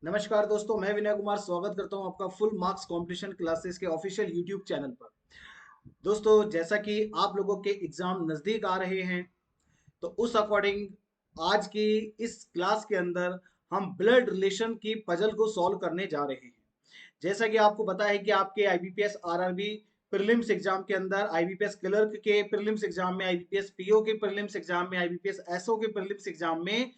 नमस्कार दोस्तों, मैं विनय कुमार स्वागत करता हूं आपका फुल मार्क्स कंपटीशन क्लासेस के ऑफिशियल यूट्यूब चैनल पर। दोस्तों, जैसा कि आप लोगों के एग्जाम नज़दीक आ रहे हैं, तो उस अकॉर्डिंग आज की इस क्लास के अंदर हम ब्लड रिलेशन की पजल को सॉल्व करने जा रहे हैं। जैसा कि आपको पता है कि आपके आईबीपीएस आरआरबी प्रीलिम्स एग्जाम के अंदर, आईबीपीएस क्लर्क के प्रीलिम्स एग्जाम में, आईबीपीएस पीओ के प्रीलिम्स एग्जाम में, आईबीपीएस एसओ के प्रीलिम्स एग्जाम में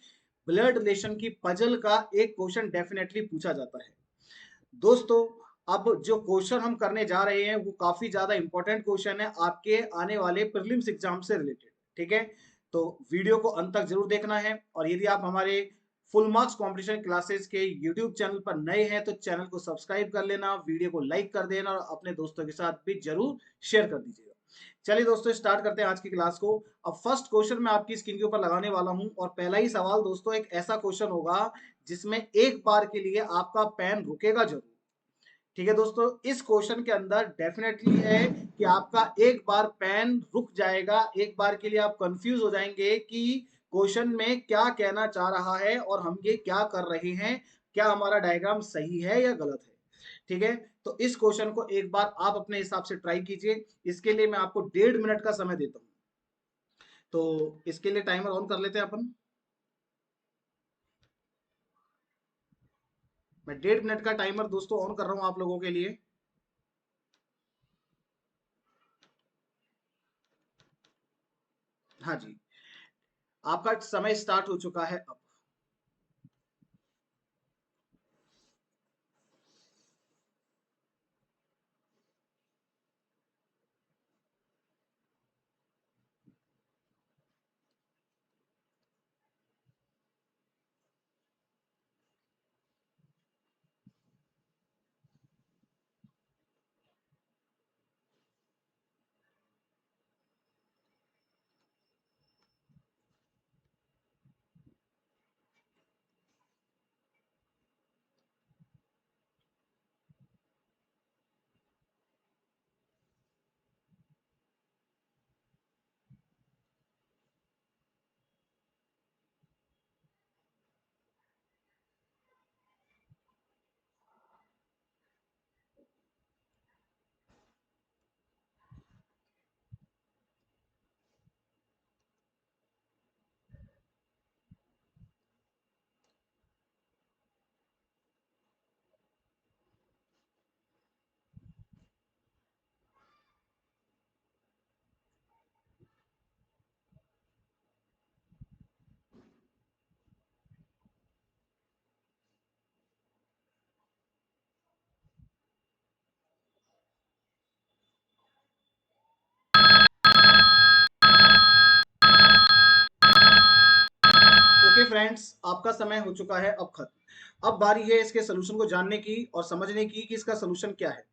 ब्लड रिलेशन की पजल का एक क्वेश्चन डेफिनेटली पूछा जाता है। दोस्तों, अब जो क्वेश्चन हम करने जा रहे हैं वो काफी ज्यादा इंपॉर्टेंट क्वेश्चन है आपके आने वाले प्रीलिम्स एग्जाम से रिलेटेड। ठीक है, तो वीडियो को अंत तक जरूर देखना है। और यदि आप हमारे फुल मार्क्स कंपटीशन क्लासेस के यूट्यूब चैनल पर नए हैं तो चैनल को सब्सक्राइब कर लेना, वीडियो को लाइक कर देना और अपने दोस्तों के साथ भी जरूर शेयर कर दीजिएगा। चलिए दोस्तों, स्टार्ट करते हैं आज की क्लास को। अब फर्स्ट क्वेश्चन मैं आपकी स्क्रीन के ऊपर लगाने वाला हूं और पहला ही सवाल दोस्तों एक ऐसा क्वेश्चन होगा जिसमें एक बार के लिए आपका पेन रुकेगा जरूर। ठीक है दोस्तों, इस क्वेश्चन के अंदर डेफिनेटली है कि आपका एक बार पेन रुक जाएगा, एक बार के लिए आप कंफ्यूज हो जाएंगे कि क्वेश्चन में क्या कहना चाह रहा है और हम ये क्या कर रहे हैं, क्या हमारा डायग्राम सही है या गलत है। ठीक है, तो इस क्वेश्चन को एक बार आप अपने हिसाब से ट्राई कीजिए। इसके लिए मैं आपको 1.5 मिनट का समय देता हूं, तो इसके लिए टाइमर ऑन कर लेते हैं अपन। मैं 1.5 मिनट का टाइमर दोस्तों ऑन कर रहा हूं आप लोगों के लिए। हाँ जी, आपका समय स्टार्ट हो चुका है अब। ओके फ्रेंड्स, आपका समय हो चुका है अब खत्म। अब बारी है इसके सोल्यूशन को जानने की और समझने की कि इसका सोल्यूशन क्या है।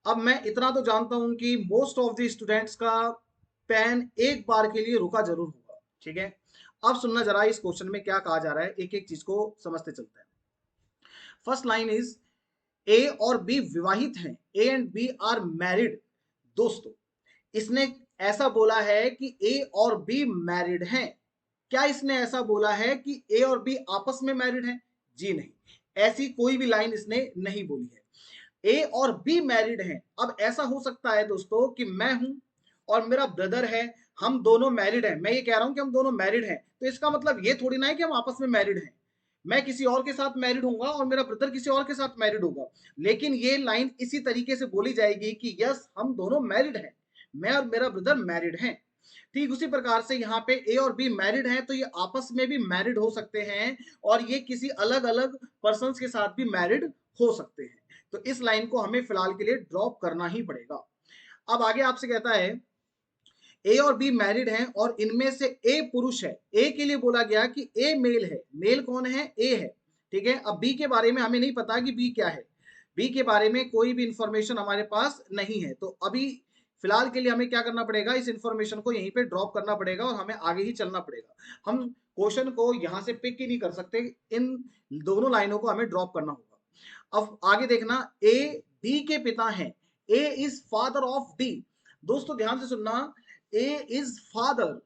अब मैं इतना तो जानता हूं कि मोस्ट ऑफ द स्टूडेंट्स का पेन एक बार के लिए रुका जरूर होगा। ठीक है, अब सुनना जरा इस क्वेश्चन में क्या कहा जा रहा है, एक एक चीज को समझते चलते हैं। फर्स्ट लाइन इज ए और बी विवाहित हैं, A and B are married. दोस्तों, इसने ऐसा बोला है कि ए और बी मैरिड हैं। क्या इसने ऐसा बोला है कि ए और बी आपस में मैरिड हैं? जी नहीं, ऐसी कोई भी लाइन इसने नहीं बोली है। ए और बी मैरिड हैं। अब ऐसा हो सकता है दोस्तों कि मैं हूं और मेरा ब्रदर है, हम दोनों मैरिड हैं। मैं ये कह रहा हूं कि हम दोनों मैरिड हैं, तो इसका मतलब ये थोड़ी ना है कि हम आपस में मैरिड हैं। मैं किसी और के साथ मैरिड होऊंगा और मेरा ब्रदर किसी और के साथ मैरिड होगा, लेकिन ये लाइन इसी तरीके से बोली जाएगी कि यस, हम दोनों मैरिड हैं, मैं और मेरा ब्रदर मैरिड हैं। ठीक उसी प्रकार से यहाँ पे ए और बी मैरिड हैं, तो ये आपस में भी मैरिड हो सकते हैं और ये किसी अलग अलग पर्सन के साथ भी मैरिड हो सकते हैं। तो इस लाइन को हमें फिलहाल के लिए ड्रॉप करना ही पड़ेगा। अब आगे आपसे कहता है ए और बी मैरिड हैं और इनमें से ए पुरुष है। ए के लिए बोला गया कि ए मेल है। मेल कौन है? ए है। ठीक है, अब बी के बारे में हमें नहीं पता कि बी क्या है। बी के बारे में कोई भी इंफॉर्मेशन हमारे पास नहीं है, तो अभी फिलहाल के लिए हमें क्या करना पड़ेगा, इस इंफॉर्मेशन को यहीं पे ड्रॉप करना पड़ेगा और हमें आगे ही चलना पड़ेगा। हम क्वेश्चन को यहां से पिक ही नहीं कर सकते, इन दोनों लाइनों को हमें ड्रॉप करना होगा। अब आगे देखना, ए डी के पिता हैं। A is father of D. दोस्तों ध्यान से सुनना, A is father,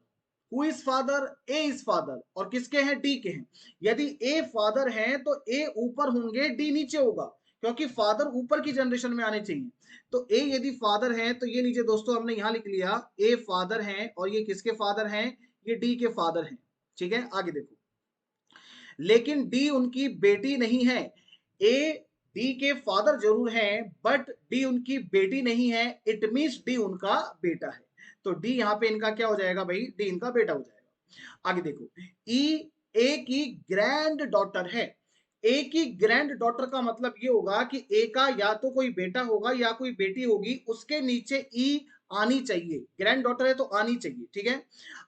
who is father, A is father, और किसके हैं, डी के हैं। यदि ए फादर हैं तो ए ऊपर होंगे, डी नीचे होगा, क्योंकि फादर ऊपर की जनरेशन में आने चाहिए। तो ए यदि फादर हैं तो ये लीजिए दोस्तों, हमने यहां लिख लिया ए फादर हैं, और ये किसके फादर हैं, ये डी के फादर हैं। ठीक है, आगे देखो, लेकिन डी उनकी बेटी नहीं है। ए डी के फादर जरूर हैं, बट डी उनकी बेटी नहीं है, इट मीन्स डी उनका बेटा है। तो डी यहाँ पे इनका क्या हो जाएगा भाई, डी इनका बेटा हो जाएगा। आगे देखो, ई ए की ग्रैंड डॉटर है। ए की ग्रैंड डॉटर का मतलब ये होगा कि ए का या तो कोई बेटा होगा या कोई बेटी होगी, उसके नीचे ई आनी चाहिए, ग्रैंड डॉटर है तो आनी चाहिए। ठीक है,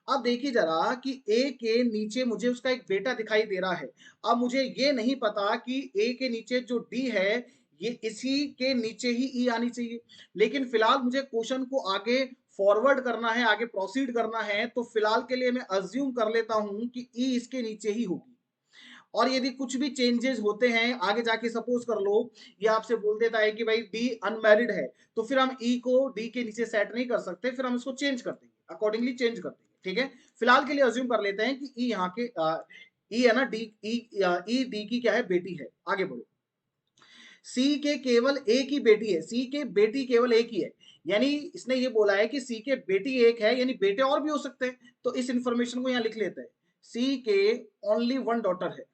अब देखिए जरा कि ए के नीचे मुझे उसका एक बेटा दिखाई दे रहा है। अब मुझे ये नहीं पता कि ए के नीचे जो डी है ये इसी के नीचे ही ई आनी चाहिए, लेकिन फिलहाल मुझे क्वेश्चन को आगे फॉरवर्ड करना है, आगे प्रोसीड करना है, तो फिलहाल के लिए मैं अज्यूम कर लेता हूं कि ई इसके नीचे ही होगी। और यदि कुछ भी चेंजेस होते हैं आगे जाके, सपोज कर लो ये आपसे बोल देता है कि भाई डी अनमैरिड है, तो फिर हम ई को डी के नीचे सेट नहीं कर सकते, फिर हम इसको चेंज कर देंगे, अकॉर्डिंगली चेंज कर देंगे। ठीक है, फिलहाल के लिए अज्यूम कर लेते हैं कि ई यहाँ के ई है ना, डी ई डी की क्या है, बेटी है। आगे बढ़ो, सी के केवल एक ही बेटी है, सी के बेटी केवल एक ही है, यानी इसने ये बोला है कि सी के बेटी एक है, यानी बेटे और भी हो सकते हैं। तो इस इंफॉर्मेशन को यहां लिख लेते हैं, सी के ओनली वन डॉटर है,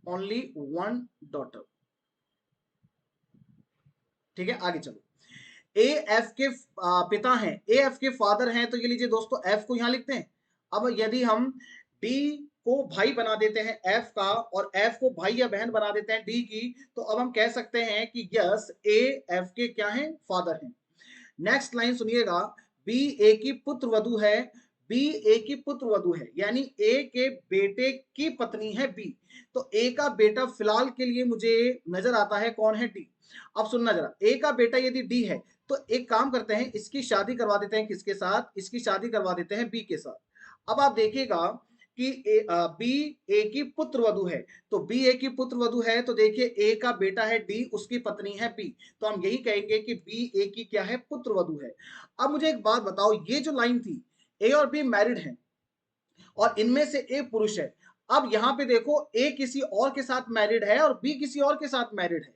ओनली वन डॉटर। ठीक है, आगे चलो, ए एफ के पिता हैं, ए एफ के फादर हैं, तो ये लीजिए दोस्तों एफ को यहां लिखते हैं। अब यदि हम डी को भाई बना देते हैं एफ का, और एफ को भाई या बहन बना देते हैं डी की, तो अब हम कह सकते हैं कि यस ए एफ के क्या हैं, फादर हैं। नेक्स्ट लाइन सुनिएगा, बी ए की पुत्र वधु है, बी ए की पुत्र वधु है, यानी ए के बेटे की पत्नी है बी। तो ए का बेटा फिलहाल के लिए मुझे नजर आता है कौन है, डी। अब सुनना जरा, ए का बेटा यदि डी है तो एक काम करते हैं, इसकी शादी करवा देते हैं किसके साथ, इसकी शादी करवा देते हैं बी के साथ। अब आप देखिएगा कि बी ए की पुत्र वधु है, तो बी ए की पुत्र वधु है, तो देखिए ए का बेटा है डी, उसकी पत्नी है बी, तो हम यही कहेंगे कि बी ए की क्या है, पुत्र वधु है। अब मुझे एक बात बताओ, ये जो लाइन थी, ए और बी मैरिड है और इनमें से ए पुरुष है। अब यहां पे देखो, ए किसी और के साथ मैरिड है और बी किसी और के साथ मैरिड है,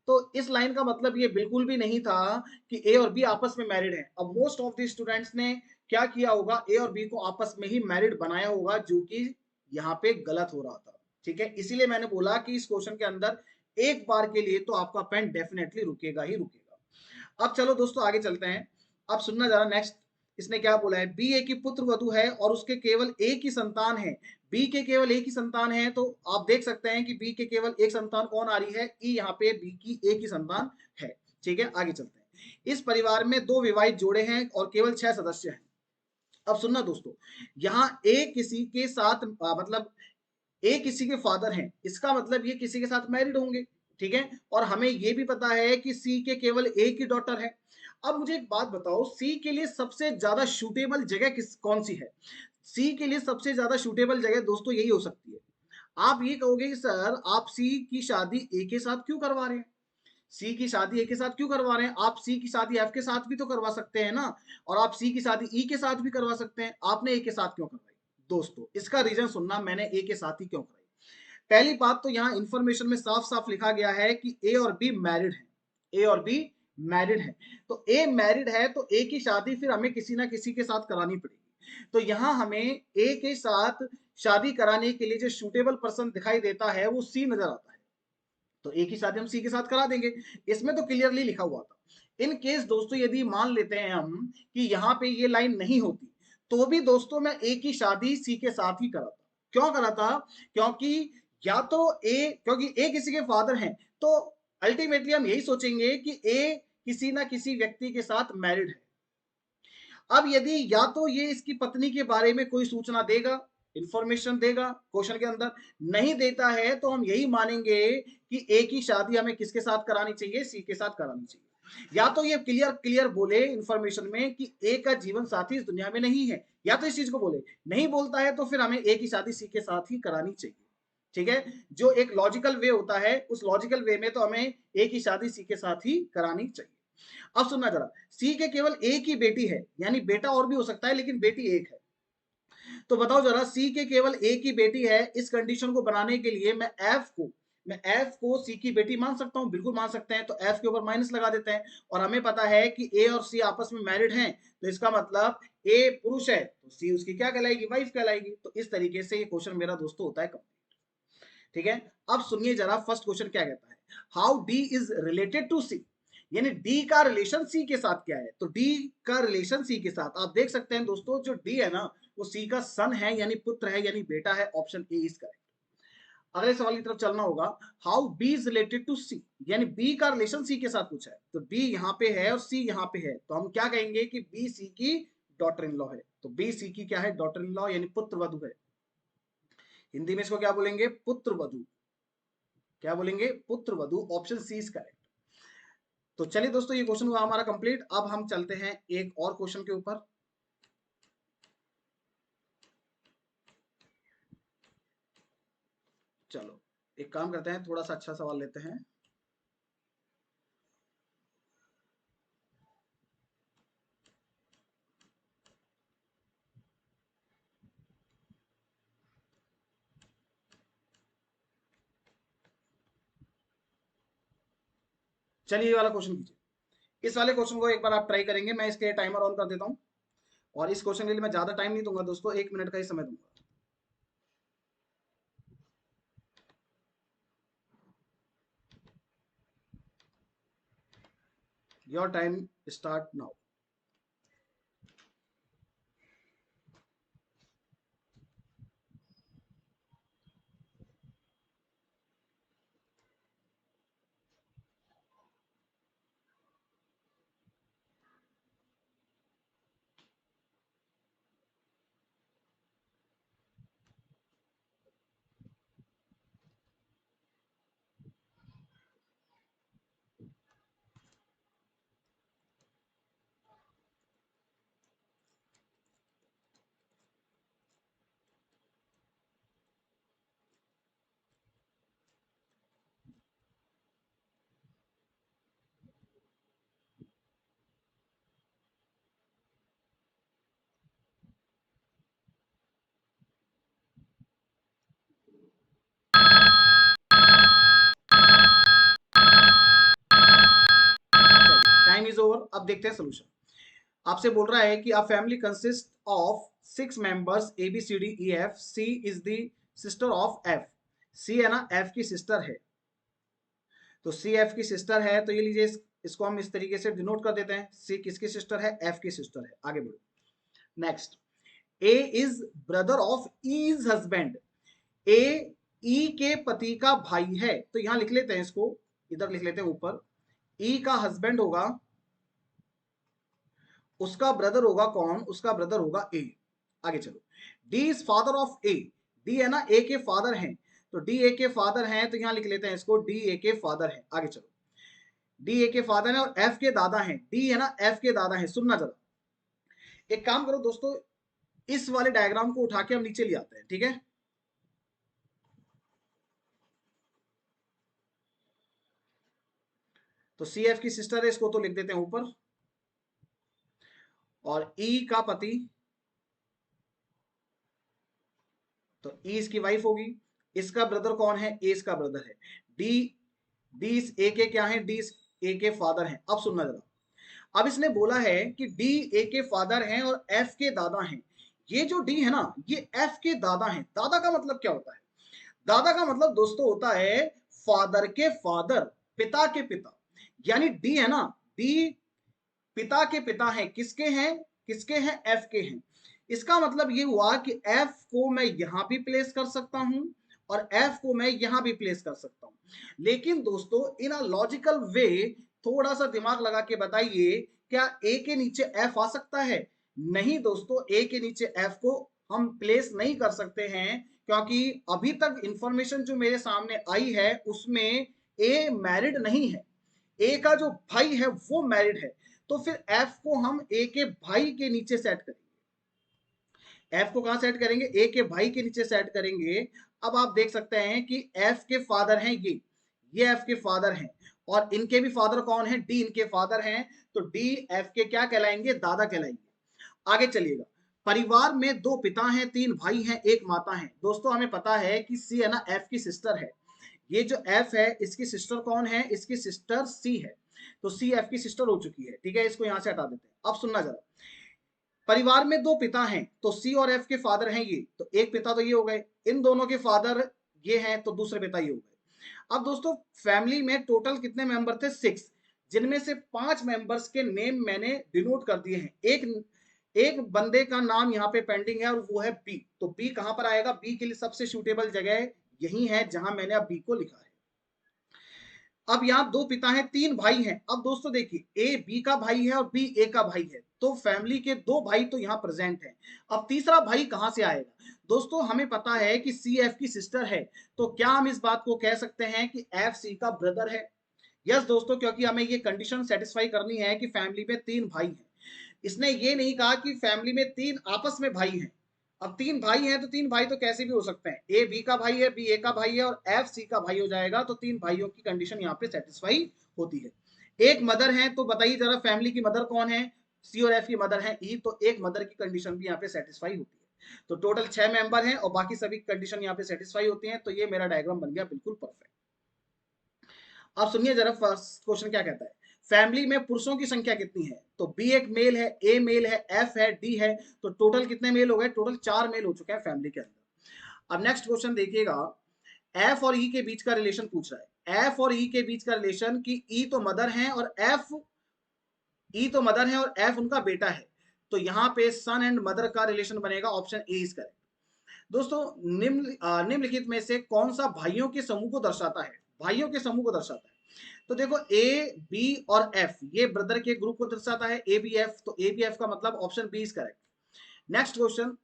तो इस लाइन का मतलब ये बिल्कुल भी नहीं था कि ए और बी आपस में मैरिड है। अब मोस्ट ऑफ द स्टूडेंट्स ने क्या किया होगा, ए और बी को आपस में ही मैरिड बनाया होगा, जो कि यहाँ पे गलत हो रहा था। ठीक है, इसीलिए मैंने बोला कि इस क्वेश्चन के अंदर एक बार के लिए तो आपका पेन डेफिनेटली रुकेगा ही रुकेगा। अब चलो दोस्तों आगे चलते हैं, अब सुनना जरा नेक्स्ट, इसने क्या बोला है, बी ए की पुत्र वधु है और उसके केवल एक ही संतान है। बी के केवल एक ही संतान है, तो आप देख सकते हैं कि बी के केवल एक संतान कौन आ रही है, ई, यहाँ पे बी की एक ही संतान है। ठीक है, आगे चलते हैं, इस परिवार में दो विवाहित जोड़े हैं और केवल 6 सदस्य हैं। अब सुनना दोस्तों, यहाँ ए किसी के साथ मतलब ए किसी के फादर हैं, इसका मतलब ये किसी के साथ मैरिड होंगे। ठीक है, और हमें ये भी पता है कि सी के केवल एक ही डॉटर है। अब मुझे एक बात बताओ, सी के लिए सबसे ज्यादा सूटेबल जगह कौन सी है, सी के लिए सबसे ज्यादा सूटेबल जगह दोस्तों यही हो सकती है। आप ये कहोगे कि सर आप सी की शादी ए के साथ क्यों करवा रहे हैं, सी की शादी ए के साथ क्यों करवा रहे हैं, आप सी की शादी एफ के साथ भी तो करवा सकते हैं ना, और आप सी की शादी ई के साथ भी करवा सकते हैं, आपने ए के साथ क्यों करवाई। दोस्तों इसका रीजन सुनना, मैंने ए के साथ ही क्यों कराई। पहली बात तो यहाँ इंफॉर्मेशन में साफ साफ लिखा गया है कि ए और बी मैरिड है, ए और बी मैरिड है, तो ए मैरिड है तो ए की शादी फिर हमें किसी ना किसी के साथ करानी पड़ेगी। तो यहाँ हमें ए के साथ शादी कराने के लिए जो सूटेबल पर्सन दिखाई देता है वो सी नजर आता है, तो एक ही शादी हम सी के साथ करा देंगे, इसमें तो क्लियरली लिखा हुआ था। इन केस दोस्तों यदि मान लेते हैं हम कि यहाँ पे ये लाइन नहीं होती, तो भी दोस्तों मैं ए की शादी सी के साथ ही कराता। क्यों कराता, क्योंकि या तो ए, क्योंकि ए किसी के फादर हैं, तो अल्टीमेटली हम यही सोचेंगे कि ए किसी ना किसी व्यक्ति के साथ मैरिड है। अब यदि या तो ये इसकी पत्नी के बारे में कोई सूचना देगा, इंफॉर्मेशन देगा क्वेश्चन के अंदर, नहीं देता है तो हम यही मानेंगे कि ए की शादी हमें किसके साथ करानी चाहिए, सी के साथ करानी चाहिए। या तो ये क्लियर क्लियर बोले इंफॉर्मेशन में कि ए का जीवन साथी इस दुनिया में नहीं है, या तो इस चीज को बोले, नहीं बोलता है तो फिर हमें ए की शादी सी के साथ ही करानी चाहिए। ठीक है, जो एक लॉजिकल वे होता है, उस लॉजिकल वे में तो हमें ए की शादी सी के साथ ही करानी चाहिए। अब सुनना जरा, सी के केवल एक ही बेटी है, यानी बेटा और भी हो सकता है लेकिन बेटी एक है। तो बताओ जरा, सी के केवल ए की बेटी है, इस कंडीशन को बनाने के लिए मैं एफ को सी की बेटी मान सकता हूं? बिल्कुल मान सकते हैं। तो एफ के ऊपर माइनस लगा देते हैं, और हमें पता है कि ए और सी आपस में मैरिड हैं, तो इसका मतलब ए पुरुष है तो सी उसकी क्या कहलाएगी? वाइफ कहलाएगी। तो इस तरीके से ये क्वेश्चन मेरा दोस्तों होता है कंप्लीट। ठीक है, अब सुनिए जरा फर्स्ट क्वेश्चन क्या कहता है, how D is related to C, यानी डी का रिलेशन सी के साथ क्या है? तो डी का रिलेशन सी के साथ आप देख सकते हैं दोस्तों, जो डी है ना वो सी का सन है, यानी पुत्र है, यानी बेटा है। Option A is correct. अगले सवाल की तरफ चलना होगा, how B is related to C, यानी बी का रिलेशन सी के साथ पूछा है, तो बी यहाँ पे है और सी यहाँ पे है, तो हम क्या कहेंगे कि बी सी की डॉटर इन लॉ है। तो बी सी की क्या है? डॉटर इन लॉ, यानी पुत्र वधु है। हिंदी में इसको क्या बोलेंगे? पुत्र वधु। क्या बोलेंगे? पुत्र वधु। Option C is correct. तो चलिए दोस्तों, ये क्वेश्चन हुआ हमारा कंप्लीट। अब हम चलते हैं एक और क्वेश्चन के ऊपर। चलो एक काम करते हैं, थोड़ा सा अच्छा सवाल लेते हैं। चलिए ये वाला क्वेश्चन कीजिए। इस वाले क्वेश्चन को एक बार आप ट्राई करेंगे। मैं इसके टाइमर ऑन कर देता हूं, और इस क्वेश्चन के लिए मैं ज्यादा टाइम नहीं दूंगा दोस्तों, 1 मिनट का ही समय दूंगा। Your time start now. Time is over. अब देखते हैं सोल्यूशन। आपसे बोल रहा है कि a family consist of 6 members A B C D E F, C is the sister of F. C है ना एफ की सिस्टर है, तो सी एफ की सिस्टर है, तो ये लीजिए इसको हम इस तरीके से डिनोट कर देते हैं। सी किसकी सिस्टर है? एफ की सिस्टर है। आगे बढ़ो। Next, A is brother of E's husband. A E के पति का भाई है, तो यहां लिख लेते हैं इसको, इधर लिख लेते हैं ऊपर। ई का हस्बैंड होगा, उसका ब्रदर होगा कौन? उसका ब्रदर होगा ए। आगे चलो, D is father of A. D है ना ए के फादर हैं, तो डी ए के फादर हैं, तो यहां लिख लेते हैं इसको, डी ए के फादर हैं। आगे चलो, डी ए के फादर हैं और एफ के दादा हैं। डी है ना एफ के दादा हैं। सुनना जरा, एक काम करो दोस्तों, इस वाले डायग्राम को उठा के हम नीचे ले आते हैं, ठीक है? तो सी एफ की सिस्टर है, इसको तो लिख देते हैं ऊपर, और ई का पति, तो ई इसकी वाइफ होगी। इसका ब्रदर कौन है? ए इसका ब्रदर है। डी डी इस ए के क्या है? डी इस ए के फादर हैं। अब सुनना जरा, अब इसने बोला है कि डी ए के फादर हैं और एफ के दादा हैं। ये जो डी है ना, ये एफ के दादा हैं। दादा का मतलब क्या होता है? दादा का मतलब दोस्तों होता है फादर के फादर, पिता के पिता। यानी डी है ना, डी पिता के पिता हैं। किसके हैं? किसके हैं? एफ के हैं। इसका मतलब ये हुआ कि एफ को मैं यहां भी प्लेस कर सकता हूं और एफ को मैं यहां भी प्लेस कर सकता हूं। लेकिन दोस्तों इन अ लॉजिकल वे, थोड़ा सा दिमाग लगा के बताइए, क्या ए के नीचे एफ आ सकता है? नहीं दोस्तों, ए के नीचे एफ को हम प्लेस नहीं कर सकते हैं, क्योंकि अभी तक इंफॉर्मेशन जो मेरे सामने आई है उसमें ए मैरिड नहीं है। ए का जो भाई है वो मैरिड है, तो फिर एफ को हम ए के भाई के नीचे सेट करेंगे। एफ को कहां सेट करेंगे? ए के भाई के नीचे सेट करेंगे। अब आप देख सकते हैं कि एफ के फादर हैं ये एफ के फादर हैं, और इनके भी फादर कौन है? डी इनके फादर हैं, तो डी एफ के क्या कहलाएंगे? दादा कहलाएंगे। आगे चलिएगा, परिवार में 2 पिता हैं, 3 भाई हैं, 1 माता है। दोस्तों हमें पता है कि सी है ना एफ की सिस्टर है। ये जो एफ है इसकी सिस्टर कौन है? इसकी सिस्टर सी है। तो सी एफ की सिस्टर हो चुकी है। ठीक है, इसको यहां से हटा देते हैं। अब सुनना जरा, परिवार में 2 पिता हैं तो सी और एफ के फादर हैं ये, तो एक पिता तो ये हो गए, इन दोनों के फादर ये हैं तो दूसरे पिता ये हो गए। अब दोस्तों फैमिली में टोटल कितने मेंबर थे? 6, जिनमें से 5 मेंबर्स के नेम मैंने डिनोट कर दिए हैं। एक बंदे का नाम यहाँ पे पेंडिंग है और वो है बी। तो बी कहां पर आएगा? बी के लिए सबसे सूटेबल जगह यही है जहां मैंने अब बी को लिखा है। अब यहाँ 2 पिता हैं, 3 भाई हैं। अब दोस्तों देखिए, ए बी का भाई है और बी ए का भाई है, तो फैमिली के 2 भाई तो यहाँ प्रेजेंट हैं। अब तीसरा भाई कहां से आएगा? दोस्तों हमें पता है कि सी एफ की सिस्टर है, तो क्या हम इस बात को कह सकते हैं कि एफ सी का ब्रदर है? यस दोस्तों, क्योंकि हमें ये कंडीशन सेटिस्फाई करनी है कि फैमिली में 3 भाई हैं। इसने ये नहीं कहा कि फैमिली में 3 आपस में भाई हैं। अब 3 भाई हैं तो 3 भाई तो कैसे भी हो सकते हैं, ए बी का भाई है, बी ए का भाई है और एफ सी का भाई हो जाएगा, तो 3 भाइयों की कंडीशन यहाँ पे सेटिस्फाई होती है। एक मदर है, तो बताइए जरा फैमिली की मदर कौन है? सी और एफ की मदर है ई, तो एक मदर की कंडीशन भी यहाँ पे सेटिस्फाई होती है। तो टोटल 6 मेंबर हैं और बाकी सभी कंडीशन यहाँ पे सेटिस्फाई होती हैं। तो ये मेरा डायग्राम बन गया बिल्कुल परफेक्ट। अब सुनिए जरा फर्स्ट क्वेश्चन क्या कहता है, फैमिली में पुरुषों की संख्या कितनी है? तो बी एक मेल है, ए मेल है, एफ है, डी है, तो टोटल कितने मेल हो गए? टोटल 4 मेल हो चुके हैं फैमिली के अंदर। अब नेक्स्ट क्वेश्चन देखिएगा, एफ और ई के बीच का रिलेशन पूछ रहा है। एफ और ई के बीच का रिलेशन कि ई तो मदर है और एफ उनका बेटा है, तो यहाँ पे सन एंड मदर का रिलेशन बनेगा। Option A is correct. दोस्तों निम्नलिखित में से कौन सा भाइयों के समूह को दर्शाता है? भाइयों के समूह को दर्शाता है। तो देखो ए बी और एफ ये ब्रदर के ग्रुप को दर्शाता है, ए बी एफ, तो ए बी एफ का मतलब option B is correct. Next question,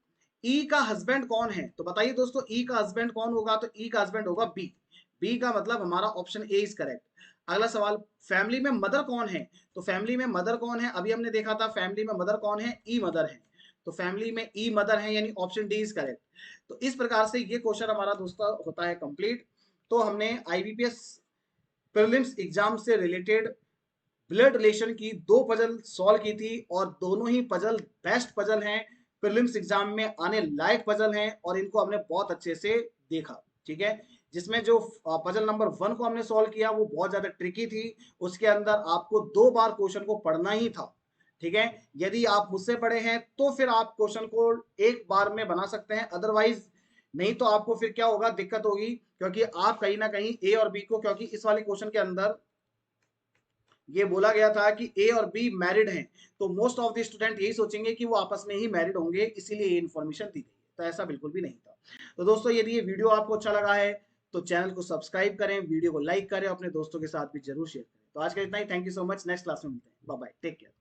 E का हस्बैंड कौन है? तो बताइए दोस्तों ई का हस्बैंड कौन होगा? तो ई का हस्बैंड होगा बी। बी का मतलब हमारा ऑप्शन ए इज करेक्ट। अगला सवाल, फैमिली में मदर कौन है? तो फैमिली में मदर कौन है? अभी हमने देखा था फैमिली में मदर कौन है? ई मदर है। तो फैमिली में ई मदर है, यानी ऑप्शन डी इज करेक्ट। तो इस प्रकार से ये क्वेश्चन हमारा दोस्तों होता है कंप्लीट। तो हमने आईबीपीएस प्रीलिम्स एग्जाम से रिलेटेड ब्लड रिलेशन की 2 पजल सॉल्व की थी और दोनों ही पजल बेस्ट पजल हैं, प्रीलिम्स एग्जाम में आने लायक पजल हैं और इनको हमने बहुत अच्छे से देखा। ठीक है, जिसमें जो पजल नंबर 1 को हमने सॉल्व किया वो बहुत ज्यादा ट्रिकी थी, उसके अंदर आपको 2 बार क्वेश्चन को पढ़ना ही था। ठीक है, यदि आप मुझसे पढ़े हैं तो फिर आप क्वेश्चन को एक बार में बना सकते हैं, अदरवाइज नहीं तो आपको फिर क्या होगा, दिक्कत होगी, क्योंकि आप कहीं ना कहीं ए और बी को, क्योंकि इस वाले क्वेश्चन के अंदर ये बोला गया था कि ए और बी मैरिड हैं, तो मोस्ट ऑफ द स्टूडेंट यही सोचेंगे कि वो आपस में ही मैरिड होंगे, इसीलिए ये इन्फॉर्मेशन दी गई। तो ऐसा बिल्कुल भी नहीं था। तो दोस्तों यदि ये वीडियो आपको अच्छा लगा है तो चैनल को सब्सक्राइब करें, वीडियो को लाइक करें, अपने दोस्तों के साथ भी जरूर शेयर करें। तो आज का इतना ही, thank you so much, next class में मिलते हैं, बाय बाय, टेक केयर।